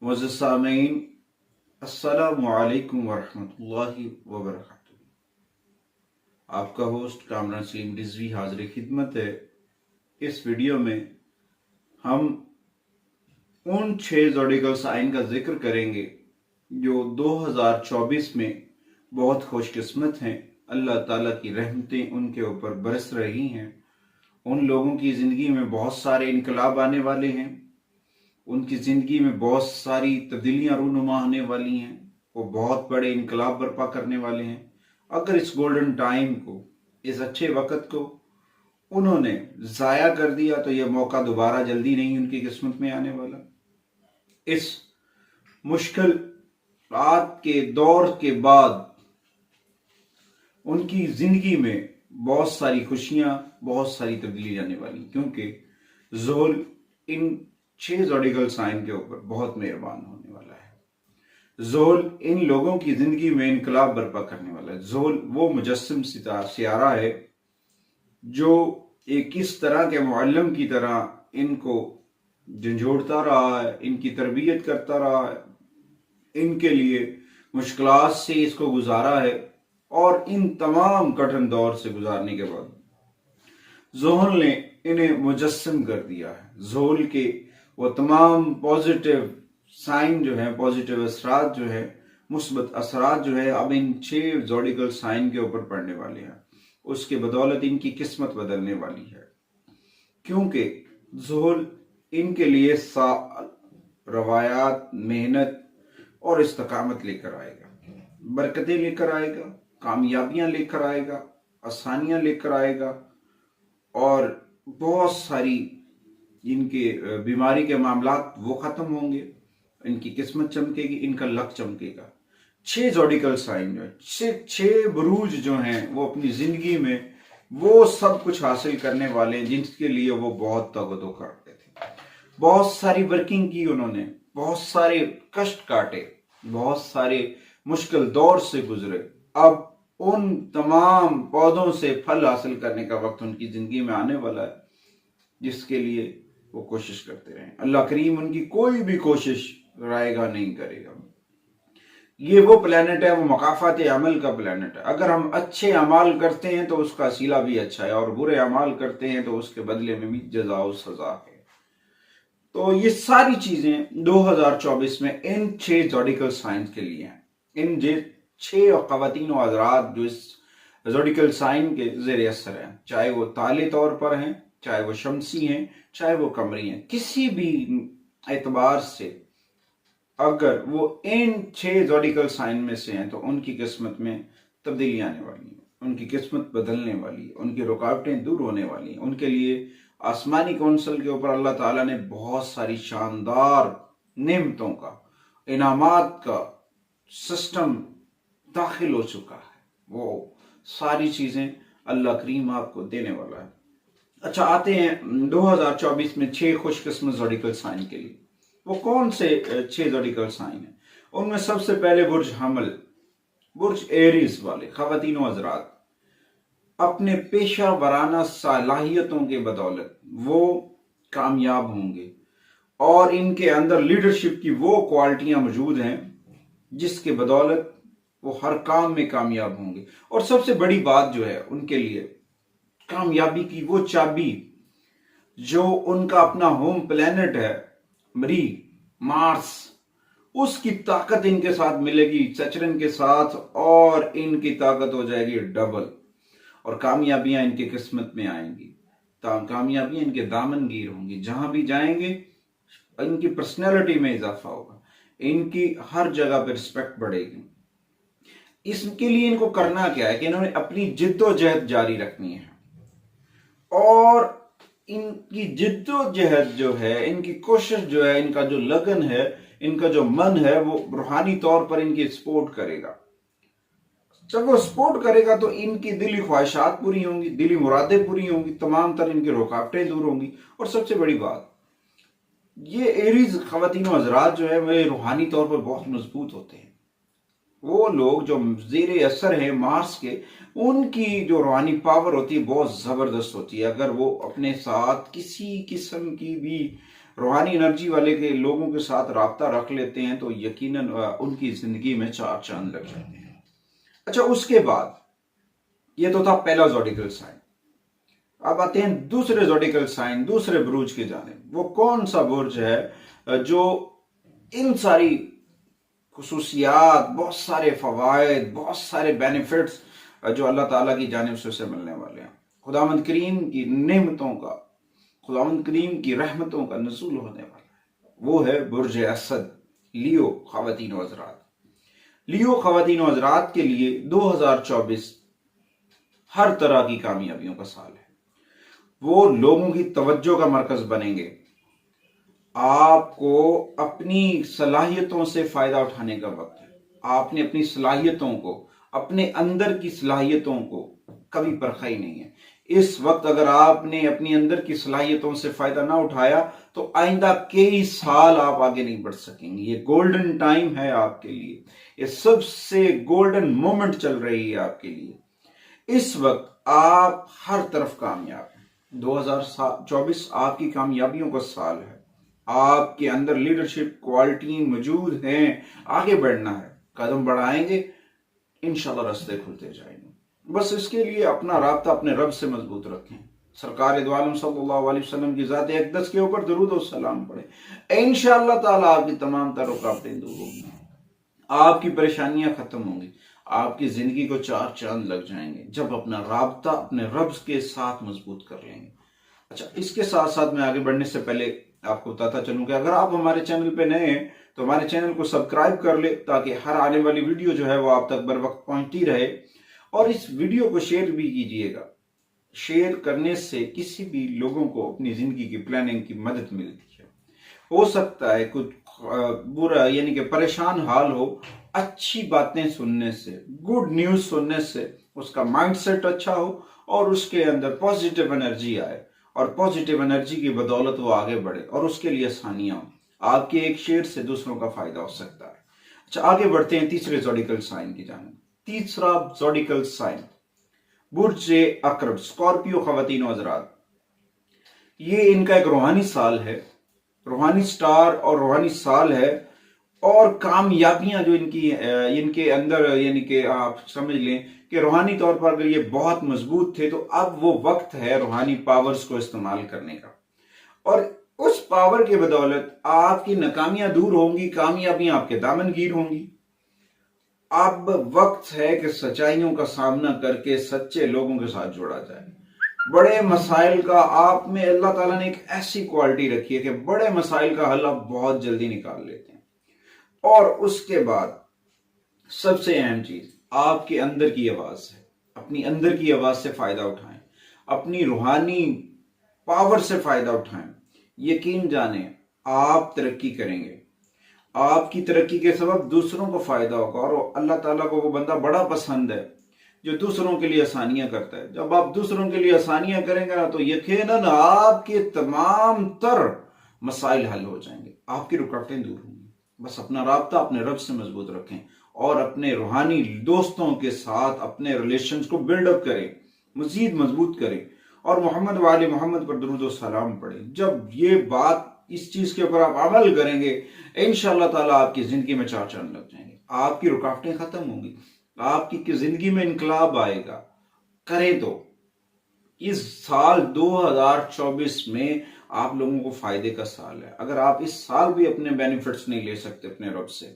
मुअज़्ज़िज़ सामीन, अस्सलामु अलैकुम वरहमतुल्लाहि वबरकातुहू। आपका होस्ट कामरान सलीम रिजवी हाजिर खिदमत है। इस वीडियो में हम उन 6 ज़ोडिकल साइन का जिक्र करेंगे जो 2024 में बहुत खुशकिस्मत हैं। अल्लाह ताला की रहमतें उनके ऊपर बरस रही हैं। उन लोगों की ज़िंदगी में बहुत सारे इनकलाब आने वाले हैं। उनकी ज़िंदगी में बहुत सारी तब्दीलियां रूनुमा होने वाली हैं। वो बहुत बड़े इनकलाब बर्पा करने वाले हैं। अगर इस गोल्डन टाइम को, इस अच्छे वक़्त को उन्होंने ज़ाया कर दिया तो यह मौका दोबारा जल्दी नहीं उनकी किस्मत में आने वाला। इस मुश्किल रात के दौर के बाद उनकी ज़िंदगी में बहुत सारी खुशियां, बहुत सारी तब्दीली आने वाली, क्योंकि ज़ोल इन 6 ज़ोडिकल साइन के ऊपर बहुत मेहरबान होने वाला है। ज़ोल इन लोगों की जिंदगी में इनकलाब बर्पा करने वाला है। ज़ोल वो मुजस्सिम सियारा है जो एक इस तरह के मुअल्लिम की तरह इनको झंझोड़ता रहा है, इनकी तरबियत करता रहा है, इनके लिए मुश्किलात से इसको गुजारा है, और इन तमाम कठिन दौर से गुजारने के बाद ज़ोल ने इन्हें मुजस्सिम कर दिया है। ज़ोल के वो तमाम पॉजिटिव साइन जो है, पॉजिटिव असरात जो है, मुस्बत असरात जो है, अब इन 6 ज़ोडिकल साइन के ऊपर पड़ने वाले हैं। उसके बदौलत इनकी किस्मत बदलने वाली है, क्योंकि ज़ोल इनके लिए रवायात, मेहनत और इस्तकामत लेकर आएगा, बरकतें लेकर आएगा, कामयाबियां लेकर आएगा, आसानियां लेकर आएगा, और बहुत सारी इनके बीमारी के मामलात वो ख़त्म होंगे, इनकी किस्मत चमकेगी, इनका लक चमकेगा। 6 ज़ोडिकल साइन जो है, 6 बुरूज जो हैं, वो अपनी ज़िंदगी में वो सब कुछ हासिल करने वाले हैं जिनके लिए वो बहुत तगदो करते थे। बहुत सारी वर्किंग की उन्होंने, बहुत सारे कष्ट काटे, बहुत सारे मुश्किल दौर से गुजरे। अब उन तमाम पौधों से फल हासिल करने का वक्त उनकी ज़िंदगी में आने वाला है, जिसके लिए वो कोशिश करते रहें। अल्लाह करीम उनकी कोई भी कोशिश रायगा नहीं करेगा। ये वो प्लेनेट है, वो मकाफात अमल का प्लेनेट है। अगर हम अच्छे अमाल करते हैं तो उसका सीला भी अच्छा है, और बुरे अमाल करते हैं तो उसके बदले में भी जज़ा और सजा है। तो ये सारी चीजें 2024 में इन 6 ज़ोडिकल साइंस के लिए हैं। इन 6 ख़वातीन और हज़रात जो इस ज़ोडिकल साइन के ज़ेरे असर हैं, चाहे वो ताले तौर पर हैं, चाहे वो शमसी हैं, चाहे वो कमरी हैं, किसी भी एतबार से अगर वो इन 6 ज़ोडिकल साइन में से हैं तो उनकी किस्मत में तब्दीली आने वाली है, उनकी किस्मत बदलने वाली है, उनकी रुकावटें दूर होने वाली हैं। उनके लिए आसमानी कौंसल के ऊपर अल्लाह ताला ने बहुत सारी शानदार नेमतों का, इनामात का सिस्टम दाखिल हो चुका है। वो सारी चीजें अल्लाह करीम आपको देने वाला है। अच्छा, आते हैं 2024 में 6 खुशकिस्मत ज़ोडिकल साइन के लिए। वो कौन से 6 ज़ोडिकल साइन हैं? उनमें सबसे पहले बुर्ज हमल, बुर्ज एरीज वाले ख़वातीन व हज़रात अपने पेशा वराना सलाहियतों के बदौलत वो कामयाब होंगे, और इनके अंदर लीडरशिप की वो क्वालिटियां मौजूद हैं जिसके बदौलत वो हर काम में कामयाब होंगे। और सबसे बड़ी बात जो है उनके लिए कामयाबी की वो चाबी, जो उनका अपना होम प्लेनेट है मरीज, मार्स, उसकी ताकत इनके साथ मिलेगी, सचरन के साथ, और इनकी ताकत हो जाएगी डबल, और कामयाबियां इनकी किस्मत में आएंगी, कामयाबियां इनके दामनगीर होंगी। जहां भी जाएंगे इनकी पर्सनैलिटी में इजाफा होगा, इनकी हर जगह पर रिस्पेक्ट बढ़ेगी। इसके लिए इनको करना क्या है कि इन्होंने अपनी जिद्दोजहद जारी रखनी है, और इनकी जिद्दोजहद जो है, इनकी कोशिश जो है, इनका जो लगन है, इनका जो मन है, वो रूहानी तौर पर इनकी सपोर्ट करेगा। जब वो सपोर्ट करेगा तो इनकी दिली ख्वाहिशात पूरी होंगी, दिली मुरादें पूरी होंगी, तमाम तर इनकी रुकावटें दूर होंगी। और सबसे बड़ी बात, ये एरीज ख़वातीन व हज़रात जो है वे रूहानी तौर पर बहुत मजबूत होते हैं। वो लोग जो ज़ेरे असर है मार्स के, उनकी जो रूहानी पावर होती है बहुत ज़बरदस्त होती है। अगर वो अपने साथ किसी किस्म की भी روحانی انرجی والے کے لوگوں کے ساتھ رابطہ رکھ لیتے ہیں تو یقیناً ان کی زندگی میں چار چاند لگ جاتے ہیں۔ اچھا، اس کے بعد یہ تو تھا پہلا زوڈیکل سائن۔ اب آتے ہیں دوسرے زوڈیکل سائن، دوسرے بروج کی جانب۔ وہ کون سا برج ہے جو ان ساری خصوصیات، بہت سارے فوائد، بہت سارے بینیفٹس جو اللہ تعالیٰ کی جانب سے اسے ملنے والے ہیں، خداوند کریم کی نعمتوں کا، خداوند کریم کی رحمتوں کا نزول ہونے والا ہے، وہ ہے برج اسد، لیو خواتین و حضرات۔ لیو خواتین و حضرات کے لیے 2024 ہر طرح کی کامیابیوں کا سال ہے۔ وہ لوگوں کی توجہ کا مرکز بنیں گے۔ آپ کو اپنی صلاحیتوں سے فائدہ اٹھانے کا وقت ہے۔ آپ نے اپنی صلاحیتوں کو، اپنے اندر کی صلاحیتوں کو کبھی پرکھا ہی نہیں ہے۔ اس وقت اگر آپ نے اپنی اندر کی صلاحیتوں سے فائدہ نہ اٹھایا تو آئندہ کئی سال آپ آگے نہیں بڑھ سکیں گے۔ یہ گولڈن ٹائم ہے آپ کے لیے، یہ سب سے گولڈن مومنٹ چل رہی ہے آپ کے لیے۔ اس وقت آپ ہر طرف کامیاب ہیں۔ 2024 آپ کی کامیابیوں کا سال ہے۔ آپ کے اندر لیڈرشپ کوالٹی موجود ہیں، آگے بڑھنا ہے، قدم بڑھائیں گے، انشاءاللہ رستے کھلتے جائیں گے۔ بس اس کے لیے اپنا رابطہ اپنے رب سے مضبوط رکھیں، سرکار دو عالم صلی اللہ علیہ وسلم کی ذات اقدس کے اوپر درود و سلام پڑھیں، انشاءاللہ تعالیٰ آپ کی تمام تر رکاوٹیں دور ہوں گی، آپ کی پریشانیاں ختم ہوں گی، آپ کی زندگی کو چار چاند لگ جائیں گے جب اپنا رابطہ اپنے رب کے ساتھ مضبوط کر لیں گے۔ اچھا، اس کے ساتھ ساتھ میں آگے بڑھنے سے پہلے آپ کو بتاتا چلوں کہ اگر آپ ہمارے چینل پہ نئے ہیں تو ہمارے چینل کو سبسکرائب کر لے تاکہ ہر آنے والی ویڈیو جو ہے وہ آپ تک بر وقت پہنچتی رہے، اور اس ویڈیو کو شیئر بھی کیجئے گا۔ شیئر کرنے سے کسی بھی لوگوں کو اپنی زندگی کی پلاننگ کی مدد ملتی ہے۔ ہو سکتا ہے کچھ برا یعنی کہ پریشان حال ہو، اچھی باتیں سننے سے، گڈ نیوز سننے سے اس کا مائنڈ سیٹ اچھا ہو اور اس کے اندر پازیٹیو انرجی آئے، اور پازیٹیو انرجی کی بدولت وہ آگے بڑھے اور اس کے لیے آسانیاں ہوں۔ آپ کے ایک شیئر سے دوسروں کا فائدہ ہو سکتا ہے۔ اچھا، آگے بڑھتے ہیں تیسرے زوڈیکل سائن کی جانب۔ تیسرا زوڈیکل سائن برج عقرب، اسکارپیو خواتین و حضرات۔ یہ ان کا ایک روحانی سال ہے، روحانی سٹار اور روحانی سال ہے، اور کامیابیاں جو ان کے اندر یعنی کہ آپ سمجھ لیں کہ روحانی طور پر اگر یہ بہت مضبوط تھے تو اب وہ وقت ہے روحانی پاورز کو استعمال کرنے کا، اور اس پاور کے بدولت آپ کی ناکامیاں دور ہوں گی، کامیابیاں آپ کے دامن گیر ہوں گی۔ اب وقت ہے کہ سچائیوں کا سامنا کر کے سچے لوگوں کے ساتھ جوڑا جائے۔ بڑے مسائل کا آپ میں اللہ تعالیٰ نے ایک ایسی کوالٹی رکھی ہے کہ بڑے مسائل کا حل آپ بہت جلدی نکال لیتے ہیں۔ اور اس کے بعد سب سے اہم چیز آپ کے اندر کی آواز ہے۔ اپنی اندر کی آواز سے فائدہ اٹھائیں، اپنی روحانی پاور سے فائدہ اٹھائیں۔ یقین جانیں آپ ترقی کریں گے، آپ کی ترقی کے سبب دوسروں کو فائدہ ہوگا، اور اللہ تعالیٰ کو وہ بندہ بڑا پسند ہے جو دوسروں کے لیے آسانیاں کرتا ہے۔ جب آپ دوسروں کے لیے آسانیاں کریں گے نا تو یقیناً آپ کے تمام تر مسائل حل ہو جائیں گے، آپ کی رکاوٹیں دور ہوں گی۔ بس اپنا رابطہ اپنے رب سے مضبوط رکھیں اور اپنے روحانی دوستوں کے ساتھ اپنے ریلیشنز کو بلڈ اپ کریں، مزید مضبوط کریں، اور محمد و آل محمد پر درود و سلام پڑھیں۔ جب یہ بات اس چیز کے اوپر آپ عمل کریں گے انشاءاللہ تعالیٰ آپ کی زندگی میں چار چاند لگ جائیں گے، آپ کی رکاوٹیں ختم ہوں گی، آپ کی زندگی میں انقلاب آئے گا۔ کریں تو اس سال 2024 میں آپ لوگوں کو فائدے کا سال ہے۔ اگر آپ اس سال بھی اپنے بینیفٹس نہیں لے سکتے اپنے رب سے،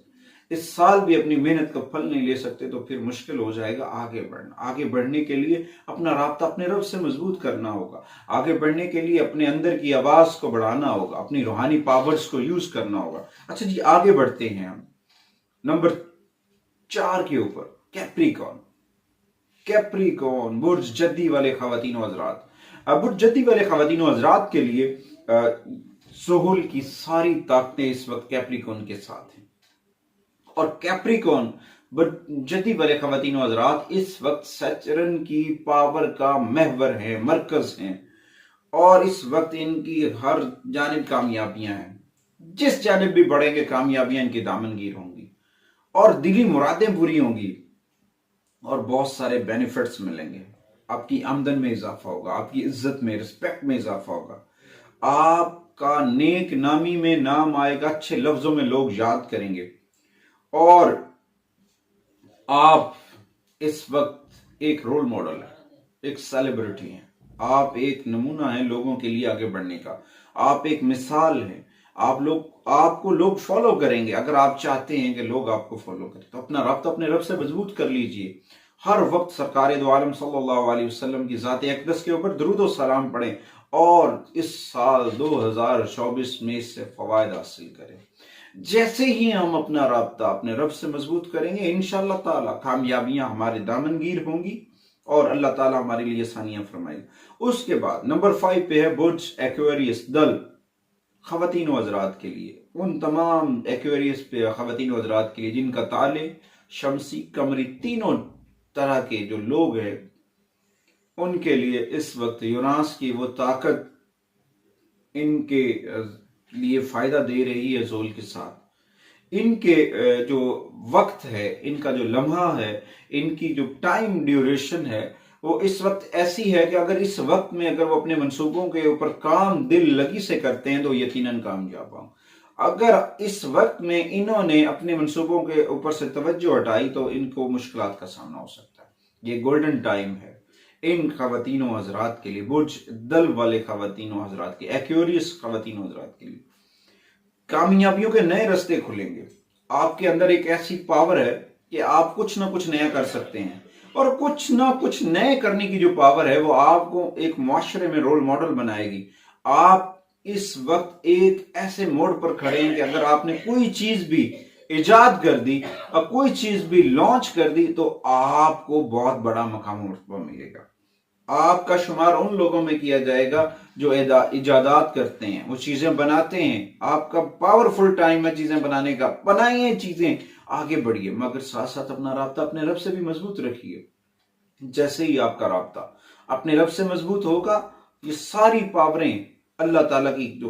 اس سال بھی اپنی محنت کا پھل نہیں لے سکتے، تو پھر مشکل ہو جائے گا آگے بڑھنا۔ آگے بڑھنے کے لیے اپنا رابطہ اپنے رب سے مضبوط کرنا ہوگا، آگے بڑھنے کے لیے اپنے اندر کی آواز کو بڑھانا ہوگا، اپنی روحانی پاورز کو یوز کرنا ہوگا۔ اچھا جی، آگے بڑھتے ہیں ہم نمبر 4 کے اوپر، کیپریکون۔ کیپریکون برج جدی والے خواتین و حضرات۔ برج جدی والے خواتین و حضرات کے لیے سہول کی ساری طاقتیں اس وقت کیپریکون کے ساتھ ہیں، اور کیپریکون جدی والے خواتین و حضرات اس وقت سیچرن کی پاور کا محور ہیں، مرکز ہیں، اور اس وقت ان کی ہر جانب کامیابیاں ہیں۔ جس جانب بھی بڑھیں گے کامیابیاں ان کی دامن گیر ہوں گی، اور دلی مرادیں پوری ہوں گی، اور بہت سارے بینیفٹس ملیں گے۔ آپ کی آمدن میں اضافہ ہوگا، آپ کی عزت میں، رسپیکٹ میں اضافہ ہوگا، آپ کا नेक नामी में नाम आएगा, अच्छे लफ्जों में लोग याद करेंगे। और आप इस वक्त एक रोल मॉडल है, एक सेलिब्रिटी हैं, आप एक नमूना हैं लोगों के लिए आगे बढ़ने का, आप एक मिसाल हैं। आपको लोग फॉलो करेंगे। अगर आप चाहते हैं कि लोग आपको फॉलो करें तो अपना राब्ता अपने रब से मजबूत कर लीजिए। हर वक्त सरकार दो आलम सल्लल्लाहु अलैहि वसल्लम की ज़ात अक़दस के ऊपर दुरूद व सलाम पढ़ें और इस साल 2024 में इससे फवायद हासिल करें। जैसे ही हम अपना राब्ता अपने रब से मजबूत करेंगे, इंशाअल्लाह ताला कामयाबियां हमारे दामनगीर होंगी और अल्लाह ताला हमारे लिए आसानियां फरमाएगा। उसके बाद नंबर 5 पे है बुर्ज एक्वेरियस दल, खवातीन व हज़रात के लिए, उन तमाम एक्वेरियस पे खवातीन व हज़रात के लिए जिनका ताले शमसी कमरी तीनों तरह के जो लोग हैं, उनके लिए इस वक्त यूरानस की वो ताकत इनके लिए फायदा दे रही है जोल के साथ। इनके जो वक्त है, इनका जो लम्हा है, इनकी जो टाइम ड्यूरेशन है, वो इस वक्त ऐसी है कि अगर इस वक्त में अगर वो अपने मंसूबों के ऊपर काम दिल लगी से करते हैं तो यकीनन कामयाब हों। अगर इस वक्त में इन्होंने अपने मंसूबों के ऊपर से तवज्जो हटाई तो इनको मुश्किलात का सामना हो सकता है। ये गोल्डन टाइम है इन खवातीनों हजरात के लिए, बुर्ज दल वाले खवातीनों हजरात के, एक्वेरियस खवातीनों हजरात के लिए कामयाबियों के नए रास्ते खुलेंगे। आपके अंदर एक ऐसी पावर है कि आप कुछ ना कुछ नया कर सकते हैं, और कुछ ना कुछ नए करने की जो पावर है वो आपको एक मुआशरे में रोल मॉडल बनाएगी। आप इस वक्त एक ऐसे मोड़ पर खड़े हैं कि अगर आपने कोई चीज भी इजाद कर दी और कोई चीज भी लॉन्च कर दी तो आपको बहुत बड़ा मकाम रुतबा मिलेगा। आपका शुमार उन लोगों में किया जाएगा जो इजादात करते हैं, वो चीजें बनाते हैं। आपका पावरफुल टाइम है चीजें बनाने का, बनाइए चीजें, आगे बढ़िए, मगर साथ साथ अपना राब्ता अपने रब से भी मजबूत रखिए। जैसे ही आपका राब्ता अपने रब से मजबूत होगा, ये सारी पावरें अल्लाह ताला की जो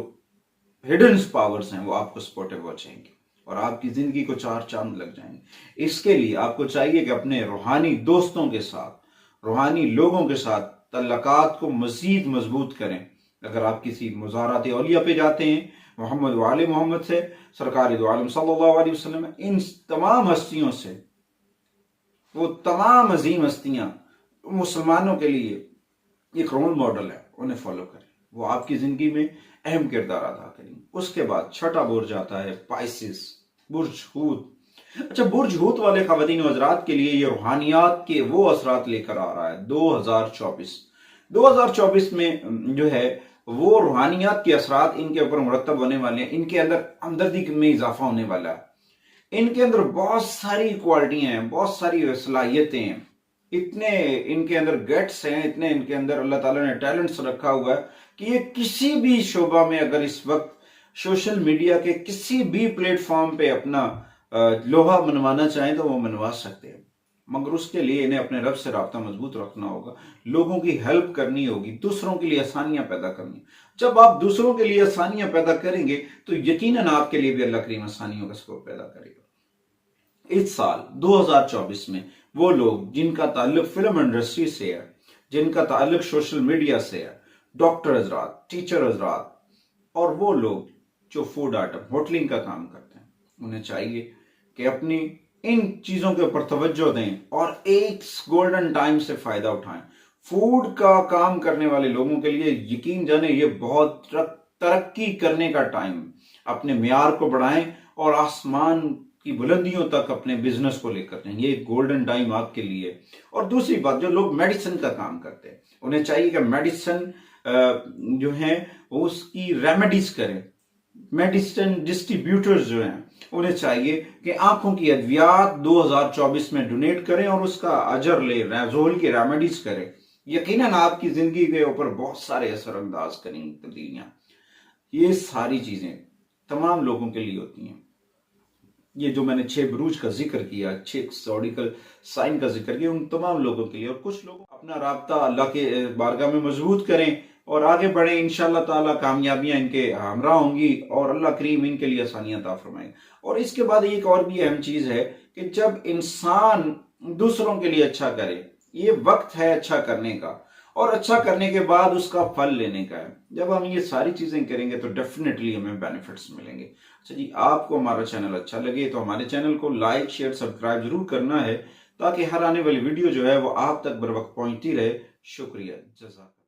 हिडन पावर्स हैं वो आपको सपोर्टिव हो जाएंगी और आपकी जिंदगी को चार चांद लग जाएंगे। इसके लिए आपको चाहिए कि अपने रूहानी दोस्तों के साथ, रूहानी लोगों के साथ तल्लकात को मजीद मजबूत करें। अगर आप किसी मुज़ारात औलिया पे जाते हैं, मोहम्मद वाले मोहम्मद से, सरकार दो आलम सल्लल्लाहु अलैहि वसल्लम, इन तमाम हस्तियों से, वो तमाम अजीम हस्तियां मुसलमानों के लिए एक रोल मॉडल है, उन्हें फॉलो करें, वो आपकी जिंदगी में अहम किरदार अदा करेंगे। उसके बाद छठा बुर्ज आता है पाइसिस, बुर्ज हूत। अच्छा, बुर्ज हूत वाले खवातीन हजरात के लिए ये रूहानियात के वो असरात लेकर आ रहा है 2024 में जो है वो रूहानियात के असरात इनके ऊपर मुरतब होने वाले हैं। इनके अंदर हमदर्दी में इजाफा होने वाला है, इनके अंदर बहुत सारी क्वालिटियां हैं, बहुत सारी सलाहियतें हैं, इतने इनके अंदर गेट्स हैं, इतने इनके अंदर अल्लाह ताला ने टैलेंट्स रखा हुआ है कि ये किसी भी शोबा में अगर इस वक्त सोशल मीडिया के किसी भी प्लेटफॉर्म पे अपना लोहा मनवाना चाहें तो वो मनवा सकते हैं। मगर उसके लिए इन्हें अपने रब से राब्ता मजबूत रखना होगा, लोगों की हेल्प करनी होगी, दूसरों के लिए आसानियां पैदा करनी। जब आप दूसरों के लिए आसानियां पैदा करेंगे तो यकीनन आपके लिए भी अल्लाह करीम आसानियों का स्कोप पैदा करेगा। इस साल 2024 में वो लोग जिनका ताल्लुक फिल्म इंडस्ट्री से है, जिनका ताल्लुक सोशल मीडिया से है, डॉक्टर हजरात, टीचर हजरात, और वो लोग जो फूड आइटम होटलिंग का काम करते हैं, उन्हें चाहिए कि अपनी इन चीजों के ऊपर तवज्जो दें और एक गोल्डन टाइम से फायदा उठाएं। फूड का काम करने वाले लोगों के लिए यकीन जाने ये बहुत तरक्की करने का टाइम, अपने मियार को बढ़ाएं और आसमान की बुलंदियों तक अपने बिजनेस को लेकर जाएं। ये गोल्डन टाइम आपके लिए। और दूसरी बात, जो लोग मेडिसिन का काम करते हैं उन्हें चाहिए कि मेडिसिन जो है उसकी रेमेडीज करें। मेडिसिन डिस्ट्रीब्यूटर्स जो हैं उन्हें चाहिए कि आंखों की अद्वियात 2024 में डोनेट करें और उसका अजर ले, जोल की रेमेडीज करें। यकीनन आपकी जिंदगी के ऊपर बहुत सारे असर अंदाज करेंगी तब्दीलियां। ये सारी चीजें तमाम लोगों के लिए होती हैं। ये जो मैंने 6 बुरूज का जिक्र किया, 6 ज़ोडिकल साइन का जिक्र किया, उन तमाम लोगों के लिए। और कुछ लोग अपना राब्ता अल्लाह के बारगाह में मजबूत करें और आगे बढ़े, इंशाअल्लाह ताला कामयाबियां इनके हमरा होंगी और अल्लाह करीम इनके लिए आसानियां अता फरमाएगा। और इसके बाद एक और भी अहम चीज है कि जब इंसान दूसरों के लिए अच्छा करे, ये वक्त है अच्छा करने का, اور اچھا کرنے کے بعد اس کا پھل لینے کا ہے. جب ہم یہ ساری چیزیں کریں گے تو ڈیفینیٹلی ہمیں بینیفٹس ملیں گے. اچھا جی، آپ کو ہمارا چینل اچھا لگے تو ہمارے چینل کو لائک شیئر سبسکرائب ضرور کرنا ہے تاکہ ہر آنے والی ویڈیو جو ہے وہ آپ تک بر وقت پہنچتی رہے. شکریہ، جزاک اللہ.